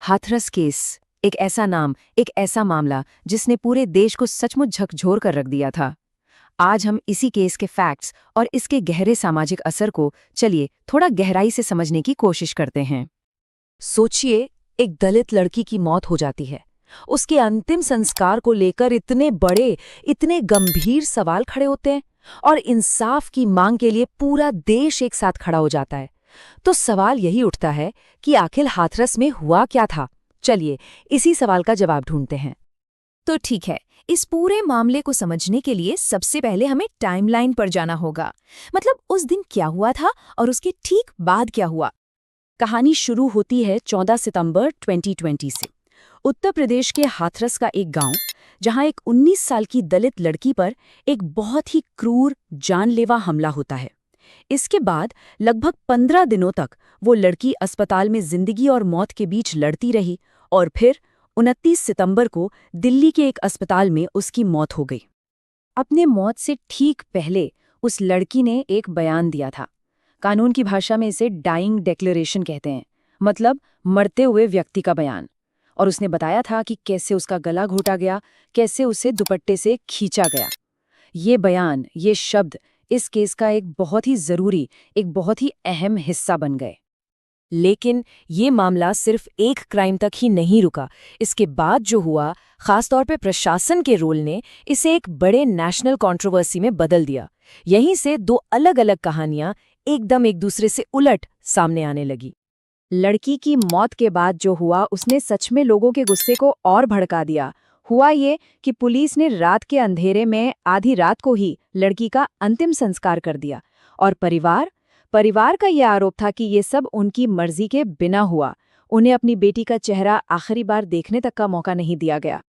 Hathras case. एक ऐसा नाम, एक ऐसा मामला जिसने पूरे देश को सचमुच झकझोर कर रख दिया था। आज हम इसी केस के फैक्ट्स और इसके गहरे सामाजिक असर को चलिए थोड़ा गहराई से समझने की कोशिश करते हैं। सोचिए, एक दलित लड़की की मौत हो जाती है। उसके अंतिम संस्कार को लेकर इतने बड़े, इतने गंभीर सवाल खड़े होते हैं और इंसाफ की मांग के लिए पूरा देश एक साथ खड़ा हो जाता है। तो सवाल यही उठता है कि आखिर हाथरस में हुआ क्या था। चलिए इसी सवाल का जवाब ढूंढते हैं। तो ठीक है, इस पूरे मामले को समझने के लिए सबसे पहले हमें टाइमलाइन पर जाना होगा। मतलब उस दिन क्या हुआ था और उसके ठीक बाद क्या हुआ। कहानी शुरू होती है 14 सितंबर 2020 से। उत्तर प्रदेश के हाथरस का एक गांव, जहां एक 19 साल की दलित लड़की पर एक बहुत ही क्रूर, जानलेवा हमला होता है। इसके बाद लगभग 15 दिनों तक वो लड़की अस्पताल में जिंदगी और मौत के बीच लड़ती रही और फिर 29 सितंबर को दिल्ली के एक अस्पताल में उसकी मौत हो गई। अपने मौत से ठीक पहले उस लड़की ने एक बयान दिया था। कानून की भाषा में इसे डाइंग डिक्लेरेशन कहते हैं, मतलब मरते हुए व्यक्ति का बयान। और उसने बताया था कि कैसे उसका गला घोटा गया, कैसे उसे दुपट्टे से खींचा गया। ये बयान, ये शब्द इस केस का एक बहुत ही जरूरी, एक बहुत ही अहम हिस्सा बन गए। लेकिन ये मामला सिर्फ एक क्राइम तक ही नहीं रुका। इसके बाद जो हुआ, खासतौर पे प्रशासन के रोल ने इसे एक बड़े नेशनल कंट्रोवर्सी में बदल दिया। यहीं से दो अलग अलग कहानियां एकदम एक दूसरे से उलट सामने आने लगी। लड़की की मौत के बाद जो हुआ, उसने सच में लोगों के गुस्से को और भड़का दिया। हुआ ये कि पुलिस ने रात के अंधेरे में आधी रात को ही लड़की का अंतिम संस्कार कर दिया। और परिवार का यह आरोप था कि ये सब उनकी मर्जी के बिना हुआ। उन्हें अपनी बेटी का चेहरा आखिरी बार देखने तक का मौका नहीं दिया गया।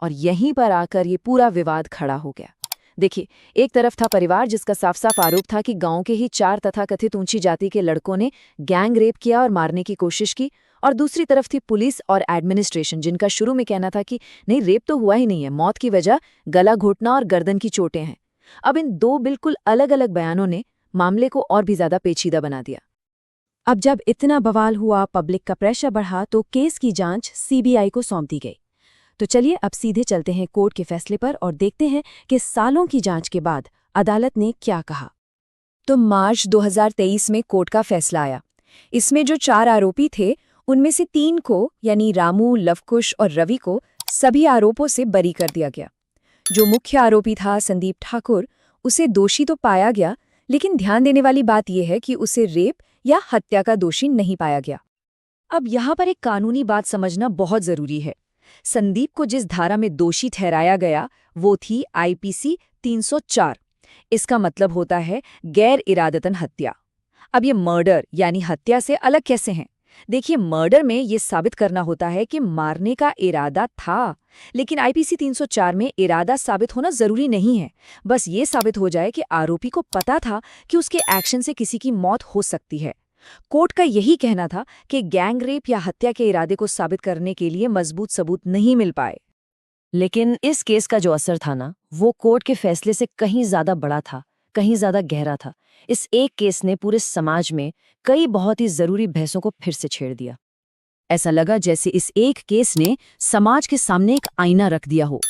और यहीं पर आकर ये पूरा विवाद खड़ा हो गया। देखिए, एक तरफ था परिवार जिसका साफ साफ आरोप था कि गांव के ही 4 तथाकथित ऊंची जाति के लड़कों ने गैंग रेप किया और मारने की कोशिश की। और दूसरी तरफ थी पुलिस और एडमिनिस्ट्रेशन, जिनका शुरू में कहना था कि नहीं, रेप तो हुआ ही नहीं है, मौत की वजह गला घोटना और गर्दन की चोटें हैं। अब इन दो बिल्कुल अलग अलग बयानों ने मामले को और भी ज्यादा पेचीदा बना दिया। अब जब इतना बवाल हुआ, पब्लिक का प्रेशर बढ़ा, तो केस की जांच सीबीआई को सौंप दी गई। तो चलिए अब सीधे चलते हैं कोर्ट के फैसले पर और देखते हैं कि सालों की जांच के बाद अदालत ने क्या कहा। तो मार्च 2023 में कोर्ट का फैसला आया। इसमें जो 4 आरोपी थे, उनमें से 3 को, यानी रामू, लवकुश और रवि को, सभी आरोपों से बरी कर दिया गया। जो मुख्य आरोपी था संदीप ठाकुर, उसे दोषी तो पाया गया, लेकिन ध्यान देने वाली बात यह है कि उसे रेप या हत्या का दोषी नहीं पाया गया। अब यहाँ पर एक कानूनी बात समझना बहुत जरूरी है। संदीप को जिस धारा में दोषी ठहराया गया वो थी आईपीसी 304। इसका मतलब होता है गैर इरादतन हत्या। अब ये मर्डर यानी हत्या से अलग कैसे हैं? देखिए, मर्डर में ये साबित करना होता है कि मारने का इरादा था, लेकिन आईपीसी 304 में इरादा साबित होना जरूरी नहीं है। बस ये साबित हो जाए कि आरोपी को पता था कि उसके एक्शन से किसी की मौत हो सकती है। कोर्ट का यही कहना था कि गैंग रेप या हत्या के इरादे को साबित करने के लिए मजबूत सबूत नहीं मिल पाए। लेकिन इस केस का जो असर था ना, वो कोर्ट के फैसले से कहीं ज्यादा बड़ा था, कहीं ज्यादा गहरा था। इस एक केस ने पूरे समाज में कई बहुत ही जरूरी बहसों को फिर से छेड़ दिया। ऐसा लगा जैसे इस एक केस ने समाज के सामने एक आईना रख दिया हो।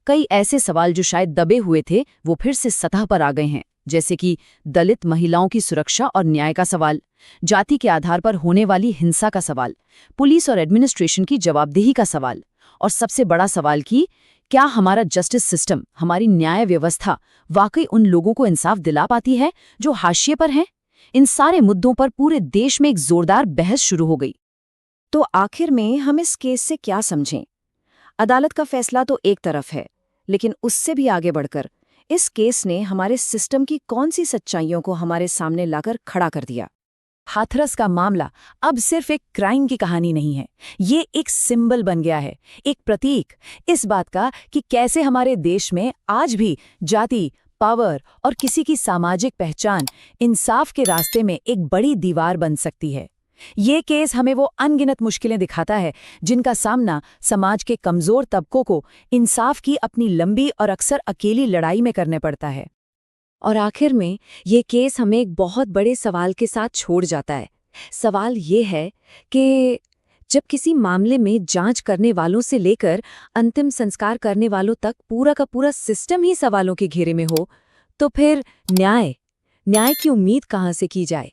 कई ऐसे सवाल जो शायद दबे हुए थे, वो फिर से सतह पर आ गए हैं, जैसे कि दलित महिलाओं की सुरक्षा और न्याय का सवाल, जाति के आधार पर होने वाली हिंसा का सवाल, पुलिस और एडमिनिस्ट्रेशन की जवाबदेही का सवाल, और सबसे बड़ा सवाल कि क्या हमारा जस्टिस सिस्टम, हमारी न्याय व्यवस्था वाकई उन लोगों को इंसाफ दिला पाती है जो हाशिए पर हैं? इन सारे मुद्दों पर पूरे देश में एक जोरदार बहस शुरू हो गई। तो आखिर में हम इस केस से क्या समझें? अदालत का फैसला तो एक तरफ है, लेकिन उससे भी आगे बढ़कर इस केस ने हमारे सिस्टम की कौन सी सच्चाइयों को हमारे सामने लाकर खड़ा कर दिया। हाथरस का मामला अब सिर्फ एक क्राइम की कहानी नहीं है, ये एक सिंबल बन गया है, एक प्रतीक इस बात का कि कैसे हमारे देश में आज भी जाति, पावर और किसी की सामाजिक पहचान इंसाफ के रास्ते में एक बड़ी दीवार बन सकती है। ये केस हमें वो अनगिनत मुश्किलें दिखाता है जिनका सामना समाज के कमजोर तबकों को इंसाफ की अपनी लंबी और अक्सर अकेली लड़ाई में करने पड़ता है। और आखिर में ये केस हमें एक बहुत बड़े सवाल के साथ छोड़ जाता है। सवाल ये है कि जब किसी मामले में जांच करने वालों से लेकर अंतिम संस्कार करने वालों तक पूरा का पूरा सिस्टम ही सवालों के घेरे में हो, तो फिर न्याय की उम्मीद कहाँ से की जाए?